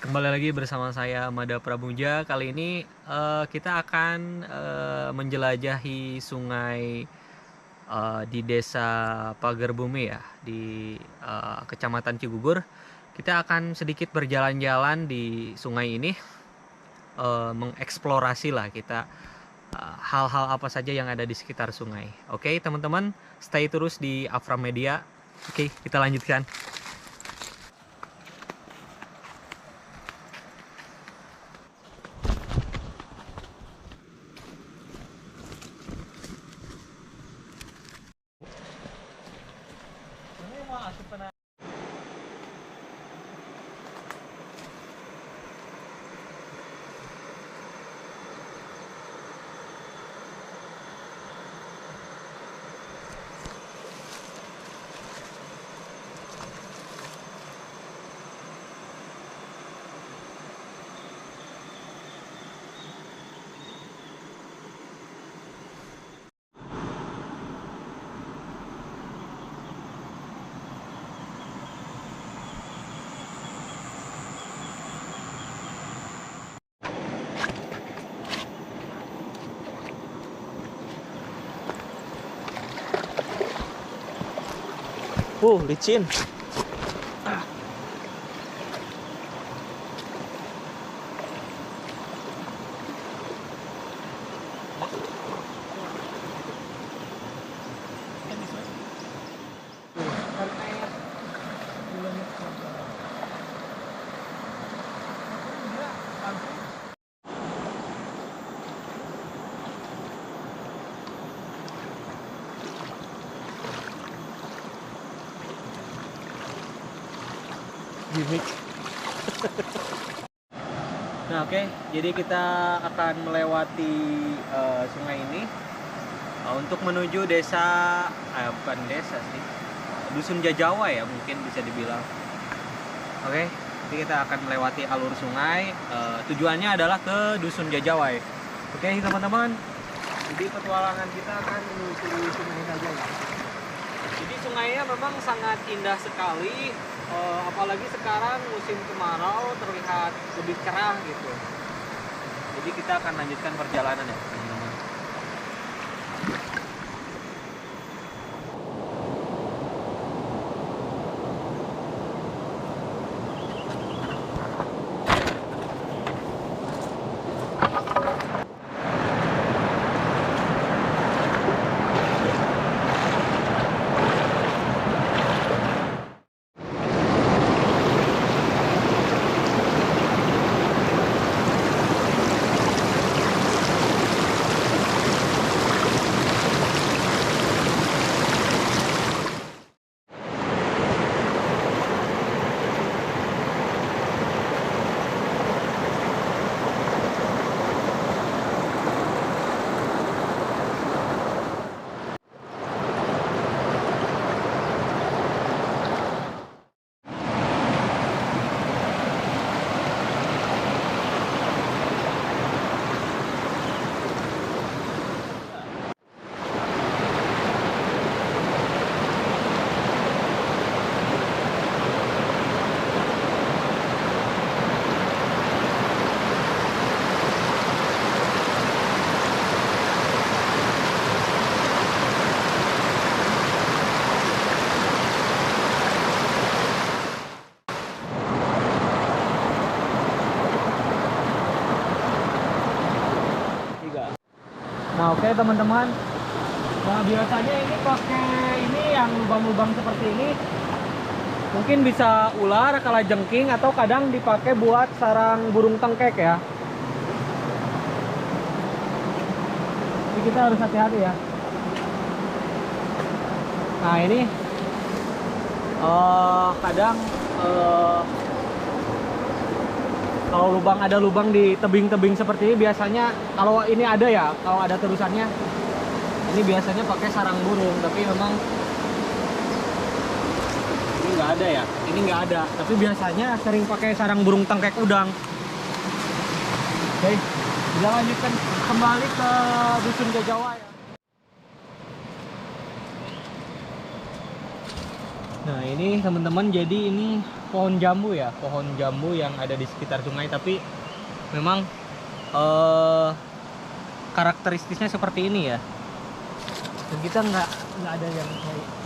Kembali lagi bersama saya Mada Pramuja. Kali ini kita akan menjelajahi sungai di Desa Pagerbumi ya, di Kecamatan Cigugur. Kita akan sedikit berjalan-jalan di sungai ini, mengeksplorasi lah kita hal-hal apa saja yang ada di sekitar sungai. Oke, teman-teman, stay terus di Afra Media. Oke, kita lanjutkan. Licin. Gimik. Nah, oke, jadi kita akan melewati sungai ini untuk menuju desa, bukan desa sih, Dusun Jajawa ya mungkin bisa dibilang. Oke, jadi kita akan melewati alur sungai. Tujuannya adalah ke Dusun Jajawai. Oke, teman-teman. Jadi petualangan kita akan menyusuri sungai saja ya. Jadi sungainya memang sangat indah sekali, apalagi sekarang musim kemarau terlihat lebih cerah gitu. Jadi kita akan lanjutkan perjalanan ya teman-teman. Nah, oke teman-teman. Nah, biasanya ini pakai ini yang lubang-lubang seperti ini. Mungkin bisa ular, kalajengking, atau kadang dipakai buat sarang burung tengkek ya. Jadi kita harus hati-hati ya. Nah, ini kadang kalau ada lubang di tebing-tebing seperti ini, biasanya kalau ini ada ya, kalau ada terusannya, ini biasanya pakai sarang burung. Tapi memang ini nggak ada ya, ini nggak ada. Tapi biasanya sering pakai sarang burung tengkek udang. Oke, kita lanjutkan kembali ke Dusun Jajawa ya. Nah ini teman-teman, jadi ini pohon jambu ya, pohon jambu yang ada di sekitar sungai, tapi memang karakteristiknya seperti ini ya. Dan kita nggak ada yang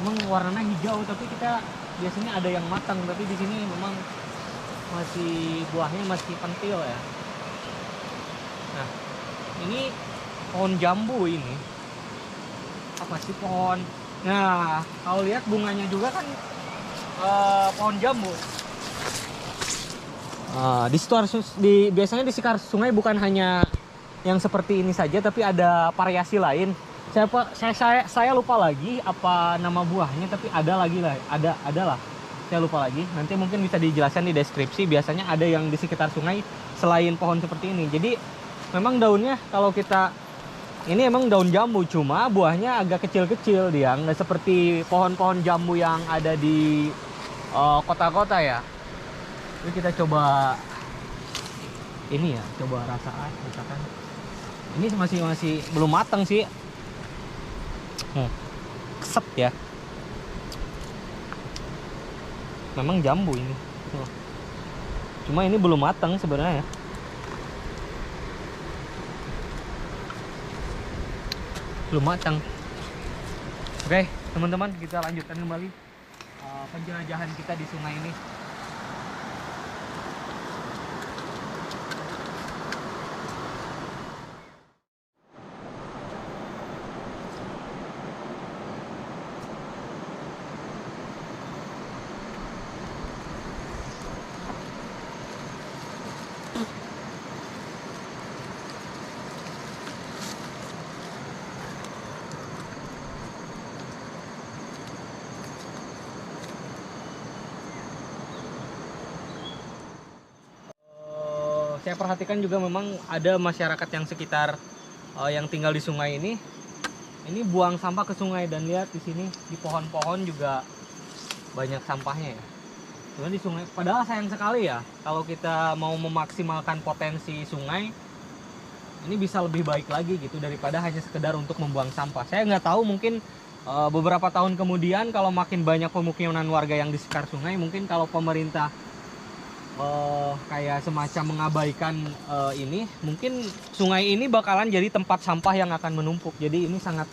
memang warnanya hijau, tapi kita biasanya ada yang matang, tapi di sini memang masih buahnya masih pentil ya. Nah ini pohon jambu ini apa sih pohon? Nah kalau lihat bunganya juga kan pohon jambu. Biasanya di sekitar sungai bukan hanya yang seperti ini saja, tapi ada variasi lain. Saya lupa lagi apa nama buahnya, tapi ada lah. Saya lupa lagi. Nanti mungkin bisa dijelaskan di deskripsi. Biasanya ada yang di sekitar sungai selain pohon seperti ini. Jadi memang daunnya kalau kita ini emang daun jambu, cuma buahnya agak kecil-kecil dia, nggak seperti pohon-pohon jambu yang ada di kota-kota ya. Jadi kita coba ini ya, coba rasakan. Ini masih belum matang sih. Keset ya. Memang jambu ini. Cuma ini belum matang sebenarnya. Belum matang. Oke, teman-teman, kita lanjutkan kembali penjelajahan kita di sungai ini. Saya perhatikan juga memang ada masyarakat yang sekitar yang tinggal di sungai ini buang sampah ke sungai, dan lihat di sini di pohon-pohon juga banyak sampahnya ya. Cuman di sungai, padahal sayang sekali ya kalau kita mau memaksimalkan potensi sungai ini bisa lebih baik lagi gitu daripada hanya sekedar untuk membuang sampah. Saya nggak tahu, mungkin beberapa tahun kemudian kalau makin banyak pemukiman warga yang di sekitar sungai, mungkin kalau pemerintah kayak semacam mengabaikan ini, mungkin sungai ini bakalan jadi tempat sampah yang akan menumpuk. Jadi ini sangat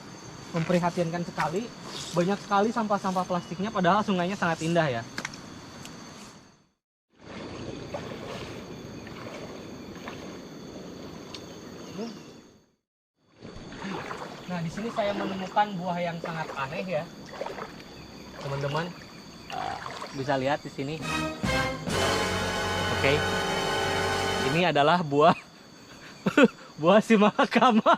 memprihatinkan sekali. Banyak sekali sampah-sampah plastiknya, padahal sungainya sangat indah ya. Nah di sini saya menemukan buah yang sangat aneh ya, teman-teman. Bisa lihat di sini. Oke, ini adalah buah buah simalakama.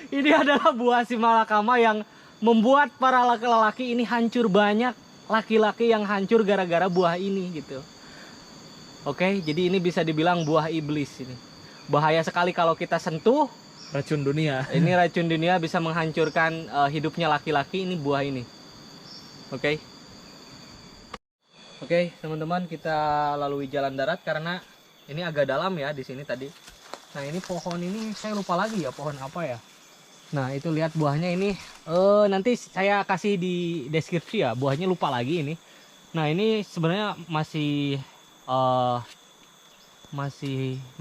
Ini adalah buah simalakama yang membuat para laki-laki ini hancur. Banyak laki-laki yang hancur gara-gara buah ini gitu. Oke, jadi ini bisa dibilang buah iblis ini. Bahaya sekali kalau kita sentuh. Racun dunia. Ini racun dunia, bisa menghancurkan hidupnya laki-laki. Ini buah ini. Oke. Oke, teman-teman, kita lalui jalan darat karena ini agak dalam ya di sini tadi. Nah, ini pohon ini saya lupa lagi ya pohon apa ya. Nah, itu lihat buahnya ini. Nanti saya kasih di deskripsi ya, buahnya lupa lagi ini. Nah, ini sebenarnya masih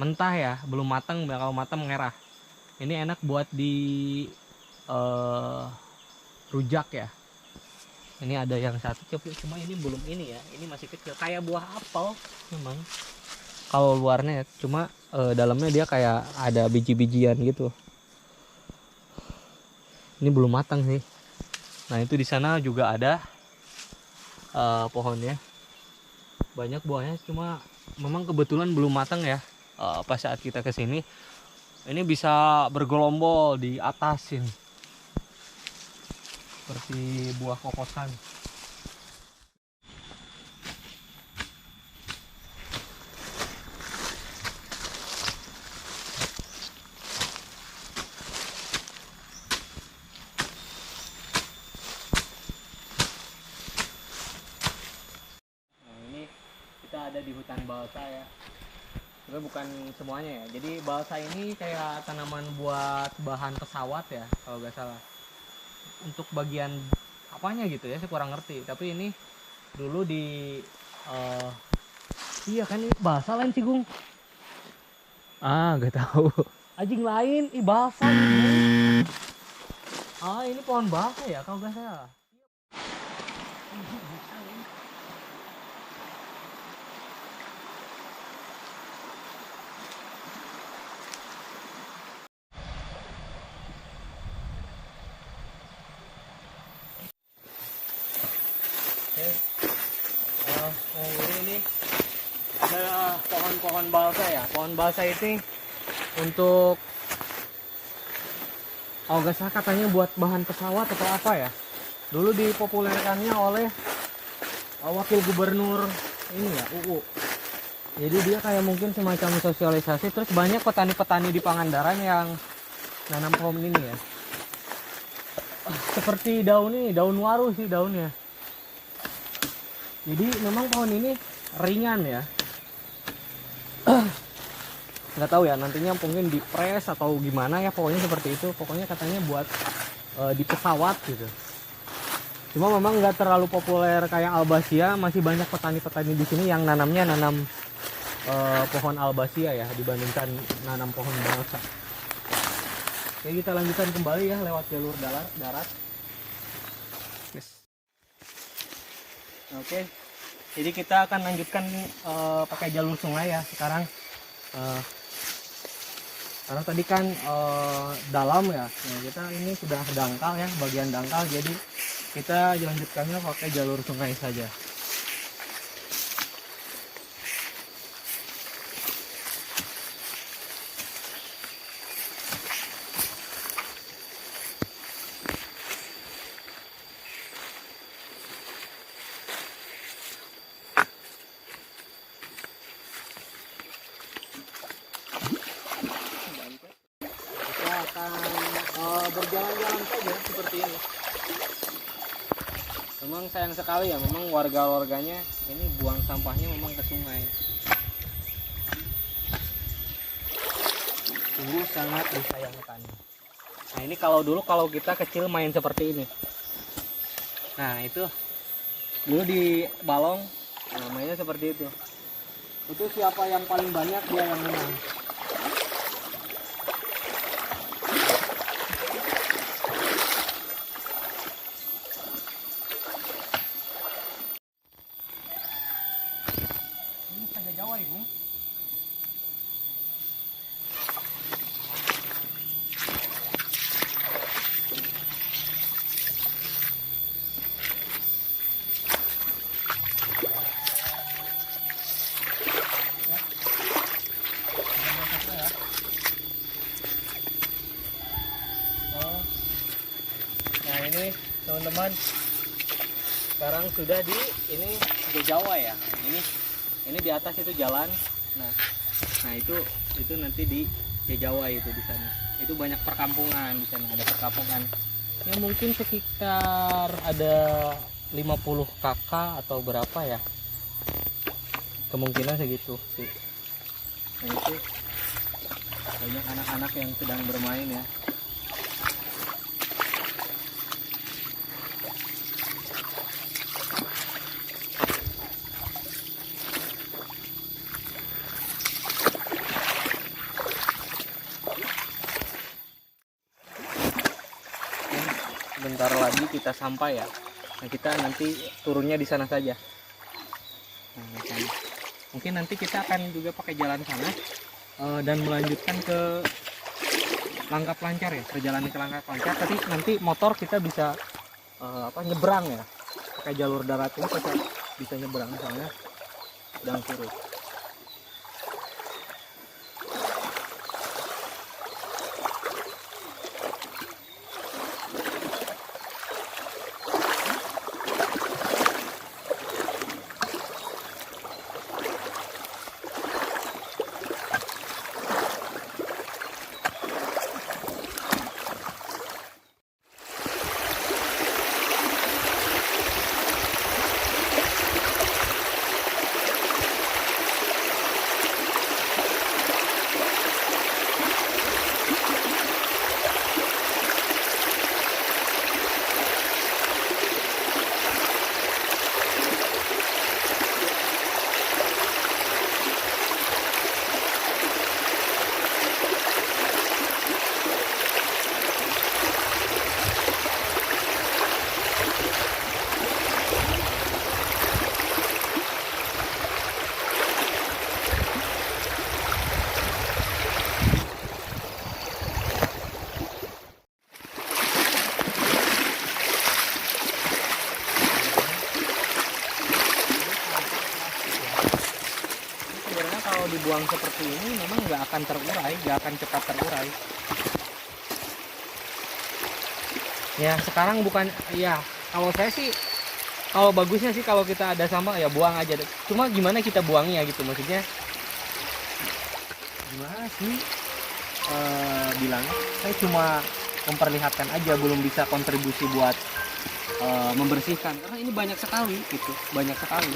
mentah ya, belum matang. Kalau matang merah. Ini enak buat di rujak ya. Ini ada yang satu, cuma ini belum ini ya. Ini masih kecil, kayak buah apel memang. Kalau luarnya, cuma dalamnya dia kayak ada biji-bijian gitu. Ini belum matang sih. Nah itu di sana juga ada pohonnya. Banyak buahnya, cuma memang kebetulan belum matang ya. Pas saat kita kesini, ini bisa bergelombol di atas ini. Seperti buah kokosan. Nah, ini kita ada di hutan balsa ya. Tapi bukan semuanya ya. Jadi balsa ini kayak tanaman buat bahan pesawat ya, kalau nggak salah. Untuk bagian apanya gitu ya, saya kurang ngerti. Tapi ini dulu di iya kan, ini bahasa lain sih Gung. Gak tahu. Anjing lain, bahasa nih. Ini pohon bahasa ya kalau gak salah. Ini ada pohon-pohon balsa ya. Pohon balsa ini untuk gak salah katanya buat bahan pesawat atau apa ya. Dulu dipopulerkannya oleh wakil gubernur ini ya, UU. Jadi dia kayak mungkin semacam sosialisasi. Terus banyak petani-petani di Pangandaran yang nanam pohon ini ya. Seperti daun ini, daun waru sih daunnya. Jadi memang pohon ini ringan ya. Nggak tahu ya, nantinya mungkin dipres atau gimana ya, pokoknya seperti itu. Pokoknya katanya buat di pesawat gitu. Cuma memang nggak terlalu populer kayak albasia. Masih banyak petani-petani di sini yang nanam pohon albasia ya, dibandingkan nanam pohon balsa. Oke, kita lanjutkan kembali ya lewat jalur darat. Yes. Oke, jadi kita akan lanjutkan pakai jalur sungai ya sekarang. Karena tadi kan dalam ya, kita ini sudah dangkal ya, bagian dangkal, jadi kita lanjutkannya pakai jalur sungai saja. Berjalan-jalan saja seperti ini. Memang sayang sekali ya, memang warga-warganya ini buang sampahnya memang ke sungai. Sungguh sangat disayangkan. Nah ini kalau kita kecil main seperti ini. Nah itu dulu di balong, mainnya seperti itu. Itu siapa yang paling banyak dia yang menang. Jawa ibu. Nah ini teman-teman, sekarang sudah di ini Jawa ya. Ini di atas itu jalan. Nah itu nanti di Jawa itu di sana. Itu banyak perkampungan di sana, ada perkampungan. Ya mungkin sekitar ada 50 kakak atau berapa ya. Kemungkinan segitu sih. Nah itu banyak anak-anak yang sedang bermain ya. Bentar lagi kita sampai ya. Nah, kita nanti turunnya di sana saja. Nah, mungkin nanti kita akan juga pakai jalan sana dan melanjutkan ke Langkap Lancar ya, perjalanan ke Langkap Lancar. Tapi nanti motor kita bisa nyebrang ya, pakai jalur darat ini bisa nyebrang soalnya sedang surut. kalau dibuang seperti ini memang nggak akan terurai, nggak akan cepat terurai. Ya sekarang bukan, ya kalau saya sih, kalau bagusnya sih kalau kita ada sampah ya buang aja. Cuma gimana kita buangnya gitu, maksudnya gimana sih bilang, saya cuma memperlihatkan aja, belum bisa kontribusi buat membersihkan, karena ini banyak sekali gitu, banyak sekali.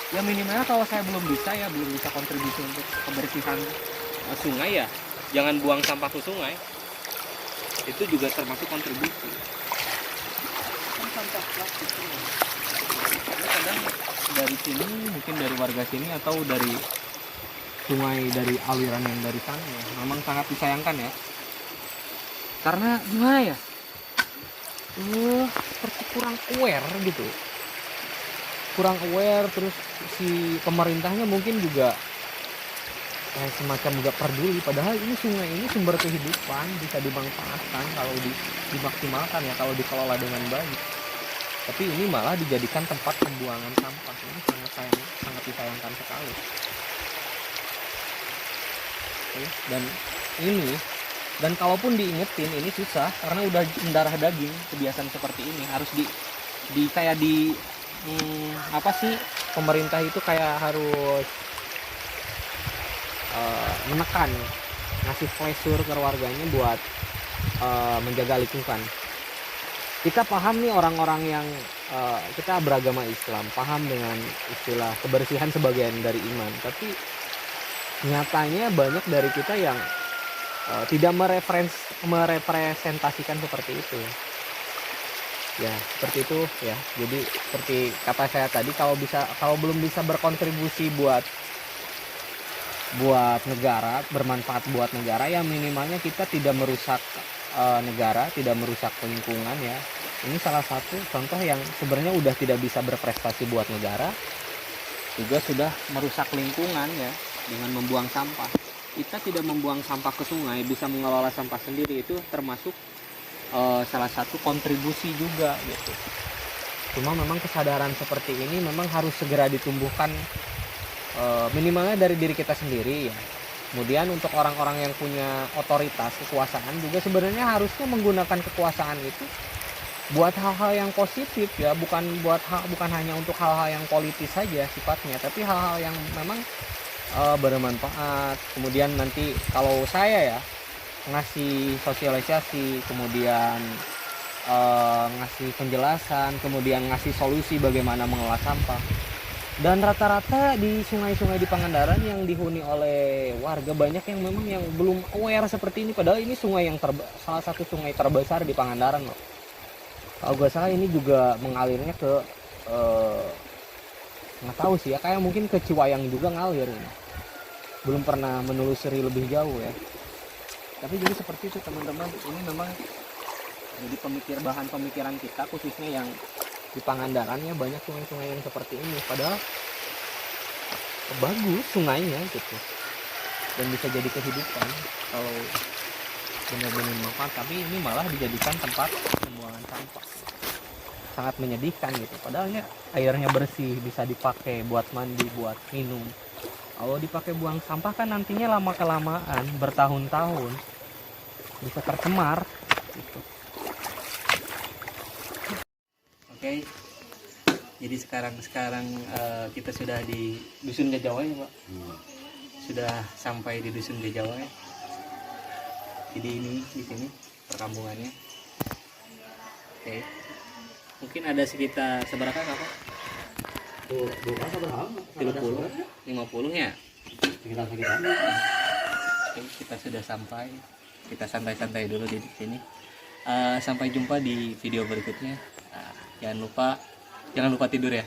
Ya minimalnya kalau saya belum bisa kontribusi untuk kebersihan sungai, ya jangan buang sampah ke sungai, itu juga termasuk kontribusi. Kan sampah plastik ini kadang dari sini, mungkin dari warga sini atau dari sungai, dari aliran yang dari sana ya, memang sangat disayangkan ya, karena gimana ya, seperti kurang aware gitu, kurang aware. Terus si pemerintahnya mungkin juga kayak semacam nggak peduli, padahal ini sungai ini sumber kehidupan, bisa dimanfaatkan kalau dimaksimalkan ya, kalau dikelola dengan baik. Tapi ini malah dijadikan tempat pembuangan sampah. Ini sangat disayangkan sekali. Oke, dan kalaupun diingetin ini susah, karena udah mendarah daging kebiasaan seperti ini. Harus apa sih, pemerintah itu kayak harus menekan, ngasih pressure ke warganya buat menjaga lingkungan. Kita paham nih, orang-orang yang kita beragama Islam paham dengan istilah kebersihan sebagian dari iman, tapi nyatanya banyak dari kita yang tidak merepresentasikan seperti itu ya, seperti itu ya. Jadi seperti kata saya tadi, kalau belum bisa berkontribusi buat negara, bermanfaat buat negara, ya minimalnya kita tidak merusak negara, tidak merusak lingkungan ya. Ini salah satu contoh yang sebenarnya udah tidak bisa berprestasi buat negara, juga sudah merusak lingkungan ya, dengan membuang sampah. Kita tidak membuang sampah ke sungai, bisa mengelola sampah sendiri, itu termasuk salah satu kontribusi juga gitu. Cuma memang kesadaran seperti ini memang harus segera ditumbuhkan, minimalnya dari diri kita sendiri ya. Kemudian untuk orang-orang yang punya otoritas, kekuasaan juga sebenarnya harusnya menggunakan kekuasaan itu buat hal-hal yang positif ya, bukan hanya untuk hal-hal yang politis saja sifatnya, tapi hal-hal yang memang bermanfaat. Kemudian nanti kalau saya ya ngasih sosialisasi, kemudian ngasih penjelasan, kemudian ngasih solusi bagaimana mengelola sampah. Dan rata-rata di sungai-sungai di Pangandaran yang dihuni oleh warga, banyak yang memang yang belum aware seperti ini, padahal ini sungai yang salah satu sungai terbesar di Pangandaran loh. Kalau gue salah ini juga mengalirnya ke nggak tahu sih ya, kayak mungkin ke Ciwayang juga ngalir ini. Belum pernah menelusuri lebih jauh ya. Tapi jadi seperti itu teman-teman, ini memang jadi bahan pemikiran kita, khususnya yang di Pangandaran ya, banyak sungai-sungai yang seperti ini, padahal bagus sungainya gitu, dan bisa jadi kehidupan kalau benar-benar manfaat. Tapi ini malah dijadikan tempat pembuangan sampah, sangat menyedihkan gitu. Padahalnya airnya bersih, bisa dipakai buat mandi, buat minum. Kalau dipakai buang sampah kan nantinya lama kelamaan, bertahun-tahun bisa tercemar gitu. Oke, jadi sekarang kita sudah di Dusun Jajawai ya Pak. Sudah sampai di Dusun Jajawai. Jadi ini di sini perkampungannya. Oke, mungkin ada sekitar seberapa Pak? 30, 50 ya? Sekitar. Oke, kita sudah sampai. Kita santai-santai dulu di sini. Sampai jumpa di video berikutnya. Jangan lupa tidur ya.